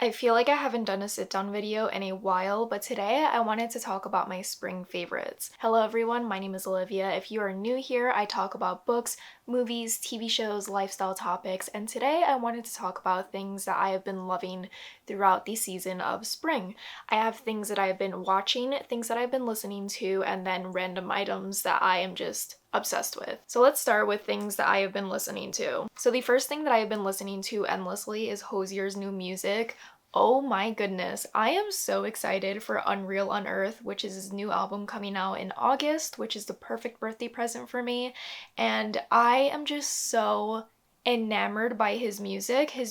I feel like I haven't done a sit down video in a while, but today I wanted to talk about my spring favorites. Hello everyone, my name is Olivia. If you are new here, I talk about books, movies, TV shows, lifestyle topics, and today I wanted to talk about things that I have been loving throughout the season of spring. I have things that I've been watching, things that I've been listening to, and then random items that I am just obsessed with. So let's start with things that I have been listening to. So the first thing that I have been listening to endlessly is Hozier's new music. Oh my goodness, I am so excited for Unreal Unearth, which is his new album coming out in August, which is the perfect birthday present for me. And I am just so enamored by his music, his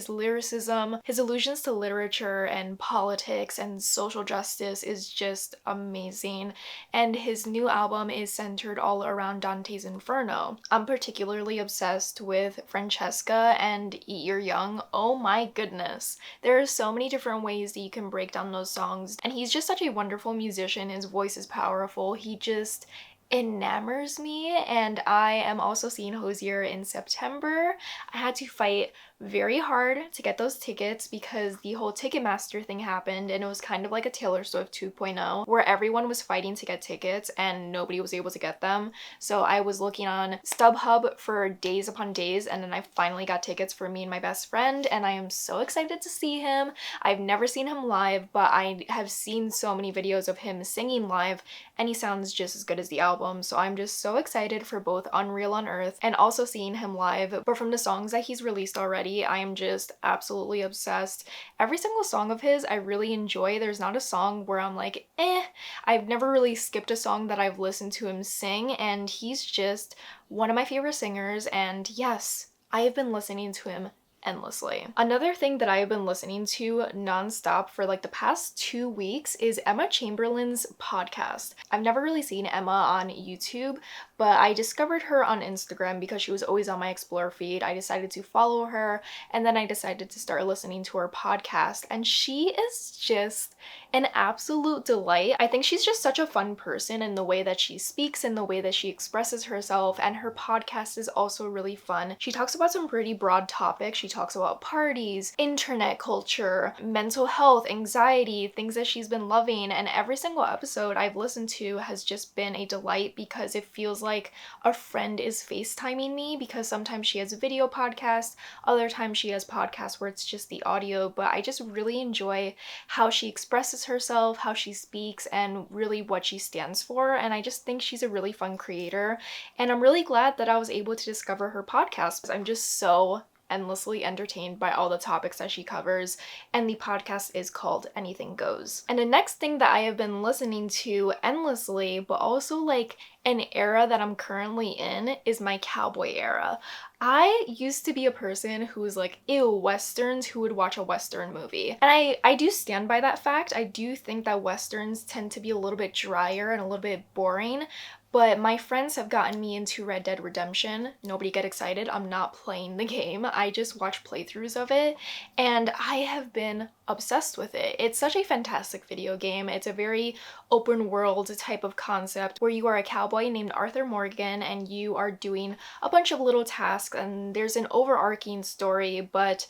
lyricism, his allusions to literature and politics and social justice is just amazing. And his new album is centered all around Dante's Inferno. I'm particularly obsessed with Francesca and Eat Your Young. Oh my goodness. There are so many different ways that you can break down those songs, and he's just such a wonderful musician. His voice is powerful. He just enamors me. And I am also seeing Hozier in September. I had to fight very hard to get those tickets because the whole Ticketmaster thing happened, and it was kind of like a Taylor Swift 2.0 where everyone was fighting to get tickets and nobody was able to get them. So I was looking on StubHub for days upon days, and then I finally got tickets for me and my best friend, and I am so excited to see him. I've never seen him live, but I have seen so many videos of him singing live, and he sounds just as good as the album. So I'm just so excited for both Unreal Unearth and also seeing him live. But from the songs that he's released already, I am just absolutely obsessed. Every single song of his I really enjoy. There's not a song where I'm like, eh. I've never really skipped a song that I've listened to him sing, and he's just one of my favorite singers, and yes, I have been listening to him endlessly. Another thing that I have been listening to nonstop for like the past 2 weeks is Emma Chamberlain's podcast. I've never really seen Emma on YouTube, but I discovered her on Instagram because she was always on my Explore feed. I decided to follow her, and then I decided to start listening to her podcast, and she is just an absolute delight. I think she's just such a fun person in the way that she speaks and the way that she expresses herself, and her podcast is also really fun. She talks about some pretty broad topics. She talks about parties, internet culture, mental health, anxiety, things that she's been loving, and every single episode I've listened to has just been a delight because it feels like a friend is FaceTiming me, because sometimes she has a video podcast, other times she has podcasts where it's just the audio, but I just really enjoy how she expresses herself, how she speaks, and really what she stands for, and I just think she's a really fun creator, and I'm really glad that I was able to discover her podcast. I'm just so endlessly entertained by all the topics that she covers, and the podcast is called Anything Goes. And the next thing that I have been listening to endlessly, but also like an era that I'm currently in, is my cowboy era. I used to be a person who was like, ew, westerns, who would watch a western movie? And I do stand by that fact. I do think that westerns tend to be a little bit drier and a little bit boring, but my friends have gotten me into Red Dead Redemption. Nobody get excited, I'm not playing the game. I just watch playthroughs of it, and I have been obsessed with it. It's such a fantastic video game. It's a very open world type of concept where you are a cowboy named Arthur Morgan and you are doing a bunch of little tasks, and there's an overarching story, but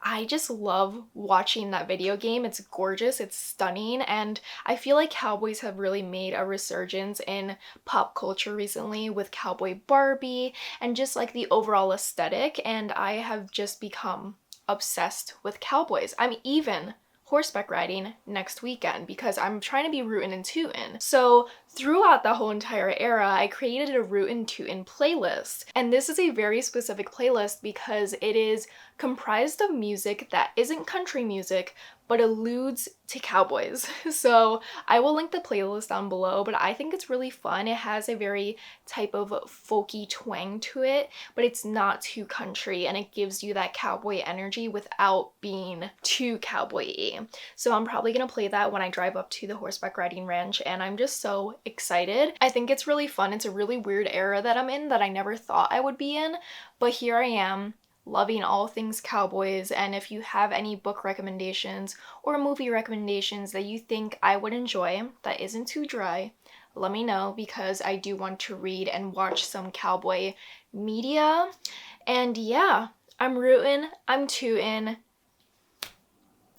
I just love watching that video game. It's gorgeous, it's stunning, and I feel like cowboys have really made a resurgence in pop culture recently with Cowboy Barbie and just like the overall aesthetic, and I have just become obsessed with cowboys. I'm even horseback riding next weekend because I'm trying to be rootin' and tootin'. So throughout the whole entire era, I created a rootin' tootin' playlist. And this is a very specific playlist because it is comprised of music that isn't country music, but alludes to cowboys. So I will link the playlist down below, but I think it's really fun. It has a very type of folky twang to it, but it's not too country, and it gives you that cowboy energy without being too cowboy-y. So I'm probably gonna play that when I drive up to the horseback riding ranch, and I'm just so excited. I think it's really fun. It's a really weird era that I'm in that I never thought I would be in, but here I am, loving all things cowboys. And if you have any book recommendations or movie recommendations that you think I would enjoy that isn't too dry, let me know, because I do want to read and watch some cowboy media. And yeah, I'm rootin', I'm tootin'.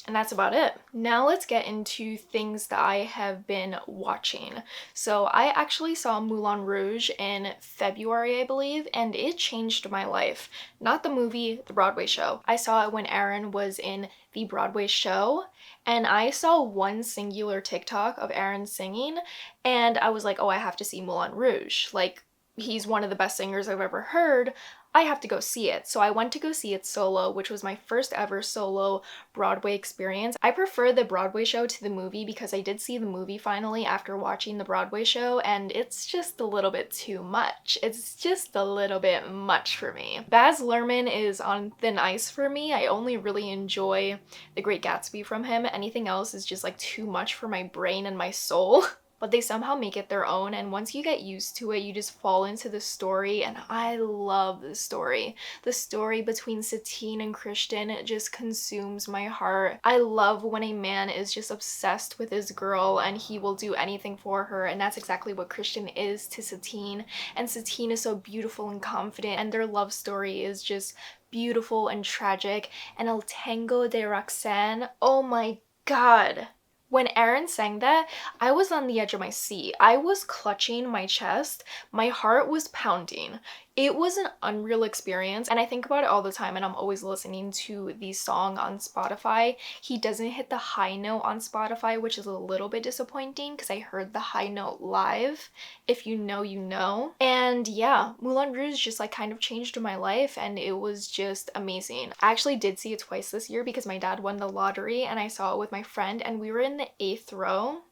And that's about it. Now let's get into things that I have been watching. So I actually saw Moulin Rouge in February, I believe, and it changed my life. Not the movie, the Broadway show. I saw it when Aaron was in the Broadway show, and I saw one singular TikTok of Aaron singing, and I was like, oh, I have to see Moulin Rouge. Like, he's one of the best singers I've ever heard. I have to go see it. So I went to go see it solo, which was my first ever solo Broadway experience. I prefer the Broadway show to the movie because I did see the movie finally after watching the Broadway show, and it's just a little bit too much. It's just a little bit much for me. Baz Luhrmann is on thin ice for me. I only really enjoy The Great Gatsby from him. Anything else is just like too much for my brain and my soul. But they somehow make it their own, and once you get used to it, you just fall into the story, and I love the story. The story between Satine and Christian just consumes my heart. I love when a man is just obsessed with his girl and he will do anything for her, and that's exactly what Christian is to Satine. And Satine is so beautiful and confident, and their love story is just beautiful and tragic. And El Tango de Roxanne, oh my god. When Aaron sang that, I was on the edge of my seat. I was clutching my chest. My heart was pounding. It was an unreal experience, and I think about it all the time, and I'm always listening to the song on Spotify. He doesn't hit the high note on Spotify, which is a little bit disappointing because I heard the high note live. If you know, you know. And yeah, Moulin Rouge just like kind of changed my life, and it was just amazing. I actually did see it twice this year because my dad won the lottery, and I saw it with my friend, and we were in the 8th row.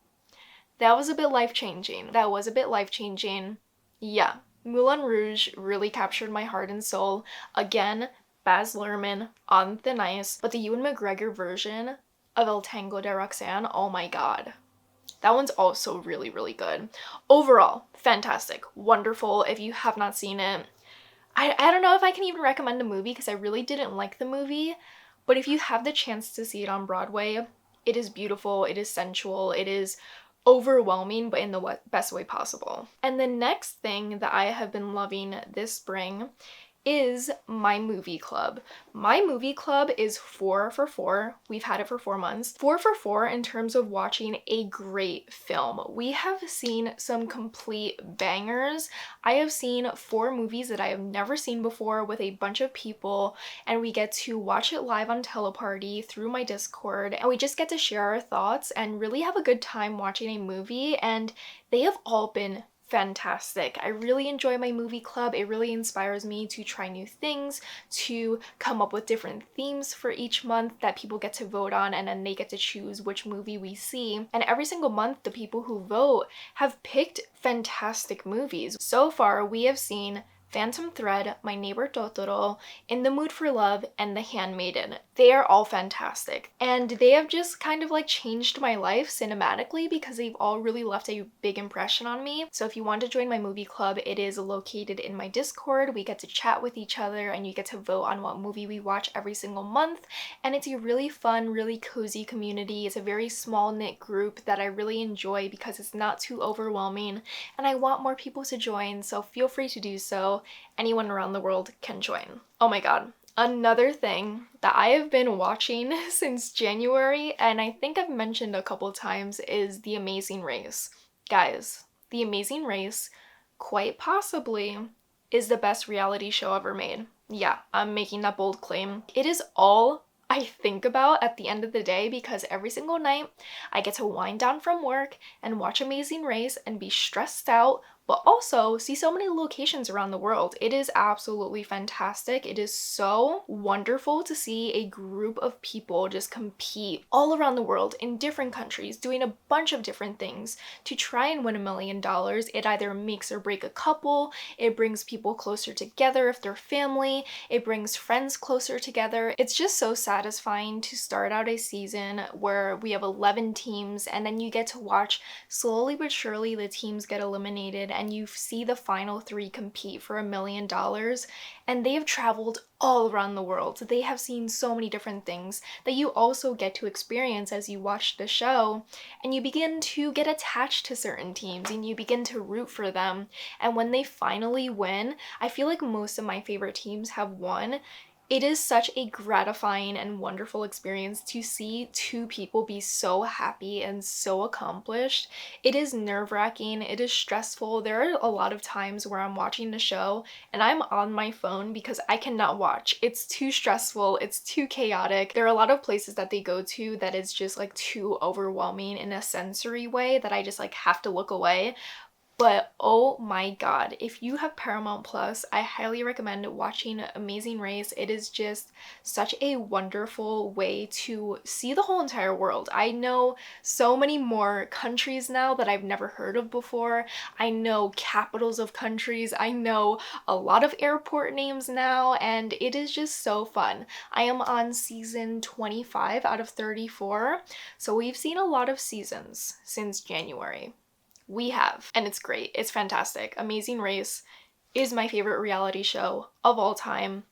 That was a bit life-changing. Yeah. Moulin Rouge really captured my heart and soul. Again, Baz Luhrmann on thin ice, but the Ewan McGregor version of El Tango de Roxanne, oh my god. That one's also really, really good. Overall, fantastic, wonderful. If you have not seen it, I don't know if I can even recommend the movie because I really didn't like the movie, but if you have the chance to see it on Broadway, it is beautiful, it is sensual, it is overwhelming, but in the best way possible. And the next thing that I have been loving this spring is my movie club. My movie club is 4 for 4. We've had it for 4 months. 4 for 4 in terms of watching a great film. We have seen some complete bangers. I have seen 4 movies that I have never seen before with a bunch of people, and we get to watch it live on Teleparty through my Discord, and we just get to share our thoughts and really have a good time watching a movie, and they have all been fantastic. I really enjoy my movie club. It really inspires me to try new things, to come up with different themes for each month that people get to vote on, and then they get to choose which movie we see. And every single month, the people who vote have picked fantastic movies. So far, we have seen Phantom Thread, My Neighbor Totoro, In the Mood for Love, and The Handmaiden. They are all fantastic. And they have just kind of like changed my life cinematically because they've all really left a big impression on me. So if you want to join my movie club, it is located in my Discord. We get to chat with each other and you get to vote on what movie we watch every single month. And it's a really fun, really cozy community. It's a very small knit group that I really enjoy because it's not too overwhelming. And I want more people to join, so feel free to do so. Anyone around the world can join. Oh my god. Another thing that I have been watching since January, and I think I've mentioned a couple times, is The Amazing Race. Guys, The Amazing Race, quite possibly, is the best reality show ever made. Yeah, I'm making that bold claim. It is all I think about at the end of the day because every single night I get to wind down from work and watch Amazing Race and be stressed out, but also see so many locations around the world. It is absolutely fantastic. It is so wonderful to see a group of people just compete all around the world in different countries, doing a bunch of different things to try and win $1 million. It either makes or break a couple, it brings people closer together if they're family, it brings friends closer together. It's just so satisfying to start out a season where we have 11 teams and then you get to watch slowly but surely the teams get eliminated and you see the final 3 compete for $1 million, and they have traveled all around the world. They have seen so many different things that you also get to experience as you watch the show, and you begin to get attached to certain teams and you begin to root for them. And when they finally win, I feel like most of my favorite teams have won. It is such a gratifying and wonderful experience to see two people be so happy and so accomplished. It is nerve-wracking, it is stressful. There are a lot of times where I'm watching the show and I'm on my phone because I cannot watch. It's too stressful, it's too chaotic. There are a lot of places that they go to that is just like too overwhelming in a sensory way that I just like have to look away. But oh my god, if you have Paramount Plus, I highly recommend watching Amazing Race. It is just such a wonderful way to see the whole entire world. I know so many more countries now that I've never heard of before. I know capitals of countries. I know a lot of airport names now, and it is just so fun. I am on season 25 out of 34, so we've seen a lot of seasons since January. We have, and it's great. It's fantastic. Amazing Race is my favorite reality show of all time.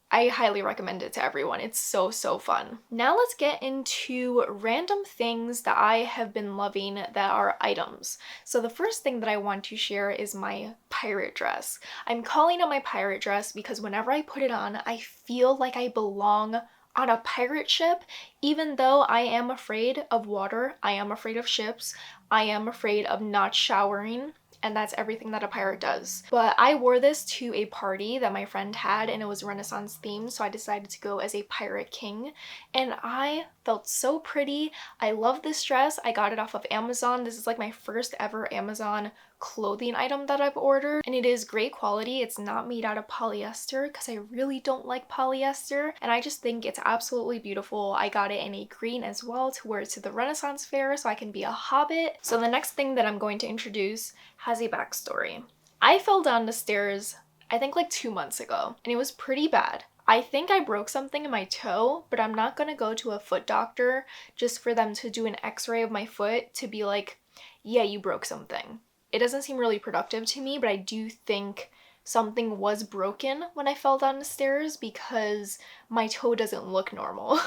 I highly recommend it to everyone. It's so, so fun. Now let's get into random things that I have been loving that are items. So the first thing that I want to share is my pirate dress. I'm calling it my pirate dress because whenever I put it on, I feel like I belong on a pirate ship. Even though I am afraid of water, I am afraid of ships, I am afraid of not showering, and that's everything that a pirate does. But I wore this to a party that my friend had and it was Renaissance themed, so I decided to go as a pirate king and I felt so pretty. I love this dress. I got it off of Amazon. This is like my first ever Amazon clothing item that I've ordered, and it is great quality. It's not made out of polyester because I really don't like polyester, and I just think it's absolutely beautiful. I got it in a green as well to wear it to the Renaissance fair so I can be a hobbit. So the next thing that I'm going to introduce has a backstory. I fell down the stairs I think like 2 months ago and it was pretty bad. I think I broke something in my toe, but I'm not gonna go to a foot doctor just for them to do an x-ray of my foot to be like, yeah, you broke something. It doesn't seem really productive to me, but I do think something was broken when I fell down the stairs because my toe doesn't look normal.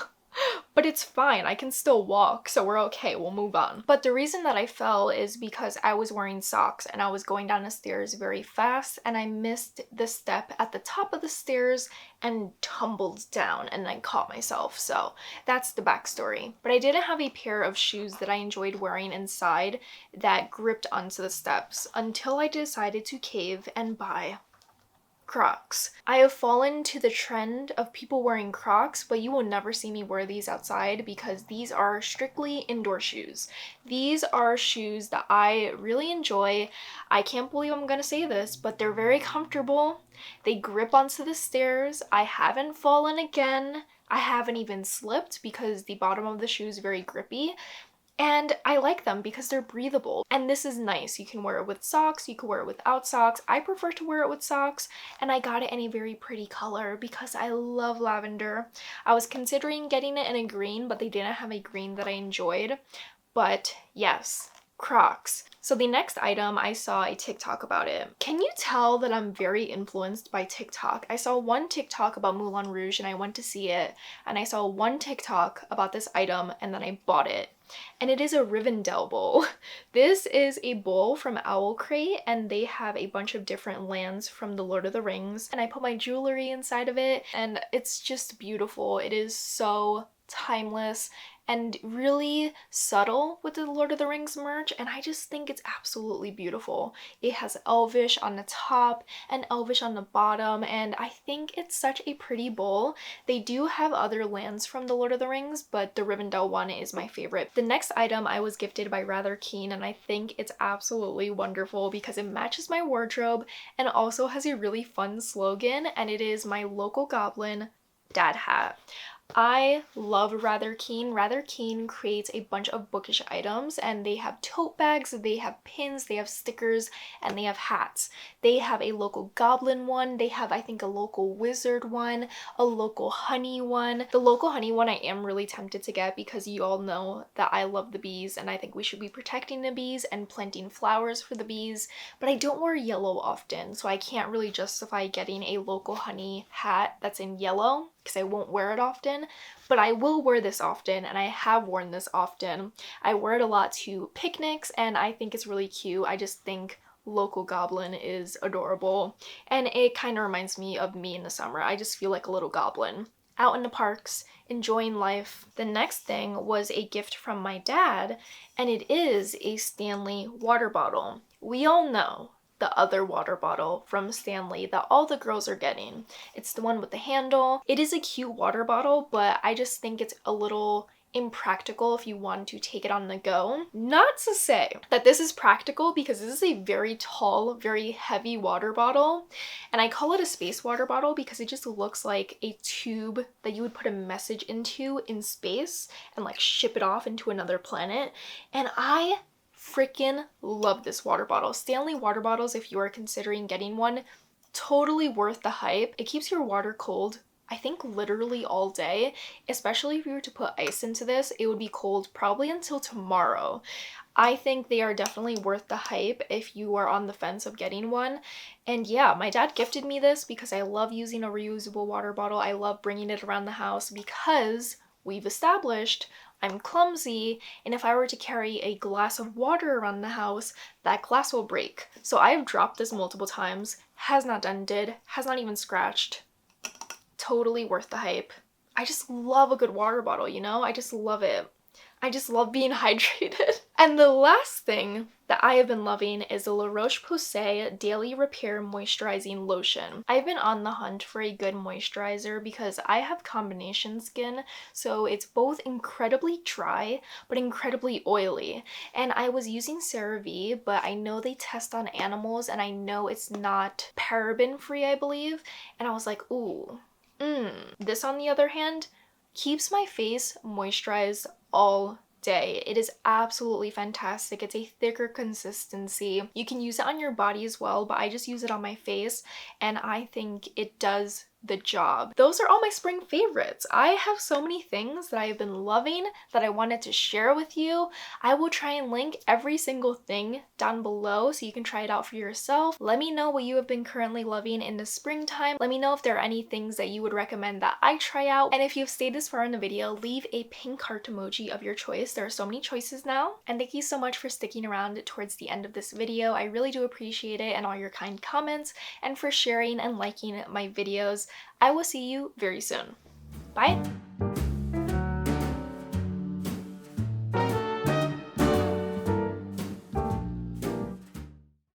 But it's fine, I can still walk, so we're okay, we'll move on. But the reason that I fell is because I was wearing socks and I was going down the stairs very fast and I missed the step at the top of the stairs and tumbled down and I caught myself. So that's the backstory. But I didn't have a pair of shoes that I enjoyed wearing inside that gripped onto the steps until I decided to cave and buy Crocs. I have fallen to the trend of people wearing Crocs, but you will never see me wear these outside because these are strictly indoor shoes. These are shoes that I really enjoy. I can't believe I'm gonna say this, but they're very comfortable. They grip onto the stairs. I haven't fallen again. I haven't even slipped because the bottom of the shoe is very grippy. And I like them because they're breathable. And this is nice. You can wear it with socks, you can wear it without socks. I prefer to wear it with socks, and I got it in a very pretty color because I love lavender. I was considering getting it in a green, but they didn't have a green that I enjoyed. But yes, Crocs. So the next item, I saw a TikTok about it. Can you tell that I'm very influenced by TikTok? I saw one TikTok about Moulin Rouge and I went to see it, and I saw one TikTok about this item and then I bought it. And it is a Rivendell bowl. This is a bowl from Owl Crate and they have a bunch of different lands from the Lord of the Rings, and I put my jewelry inside of it and it's just beautiful. It is so timeless and really subtle with the Lord of the Rings merch, and I just think it's absolutely beautiful. It has Elvish on the top and Elvish on the bottom, and I think it's such a pretty bowl. They do have other lands from the Lord of the Rings, but the Rivendell one is my favorite. The next item I was gifted by Rather Keen, and I think it's absolutely wonderful because it matches my wardrobe and also has a really fun slogan, and it is my local goblin dad hat. I love Rather Keen. Rather Keen creates a bunch of bookish items, and they have tote bags, they have pins, they have stickers, and they have hats. They have a local goblin one, they have I think a local wizard one, a local honey one. The local honey one I am really tempted to get because you all know that I love the bees and I think we should be protecting the bees and planting flowers for the bees, but I don't wear yellow often, so I can't really justify getting a local honey hat that's in yellow because I won't wear it often, but I will wear this often and I have worn this often. I wear it a lot to picnics and I think it's really cute. I just think local goblin is adorable, and it kind of reminds me of me in the summer. I just feel like a little goblin out in the parks, enjoying life. The next thing was a gift from my dad, and it is a Stanley water bottle. We all know the other water bottle from Stanley that all the girls are getting. It's the one with the handle. It is a cute water bottle, but I just think it's a little impractical if you want to take it on the go. Not to say that this is practical, because this is a very tall, very heavy water bottle, and I call it a space water bottle because it just looks like a tube that you would put a message into in space and like ship it off into another planet. And I freaking love this water bottle. Stanley water bottles, if you are considering getting one, totally worth the hype. It keeps your water cold, I think, literally all day. Especially if you were to put ice into this, it would be cold probably until tomorrow. I think they are definitely worth the hype if you are on the fence of getting one. And yeah, my dad gifted me this because I love using a reusable water bottle. I love bringing it around the house because we've established I'm clumsy, and if I were to carry a glass of water around the house, that glass will break. So I've dropped this multiple times, has not dented, has not even scratched. Totally worth the hype. I just love a good water bottle, you know? I just love it. I just love being hydrated. And the last thing that I have been loving is the La Roche-Posay Daily Repair Moisturizing Lotion. I've been on the hunt for a good moisturizer because I have combination skin, so it's both incredibly dry but incredibly oily. And I was using CeraVe, but I know they test on animals and I know it's not paraben free, I believe. And I was like, ooh, This on the other hand keeps my face moisturized all day. It is absolutely fantastic. It's a thicker consistency. You can use it on your body as well, but I just use it on my face and I think it does the job. Those are all my spring favorites. I have so many things that I have been loving that I wanted to share with you. I will try and link every single thing down below so you can try it out for yourself. Let me know what you have been currently loving in the springtime. Let me know if there are any things that you would recommend that I try out. And if you've stayed this far in the video, leave a pink heart emoji of your choice. There are so many choices now. And thank you so much for sticking around towards the end of this video. I really do appreciate it, and all your kind comments, and for sharing and liking my videos. I will see you very soon. Bye!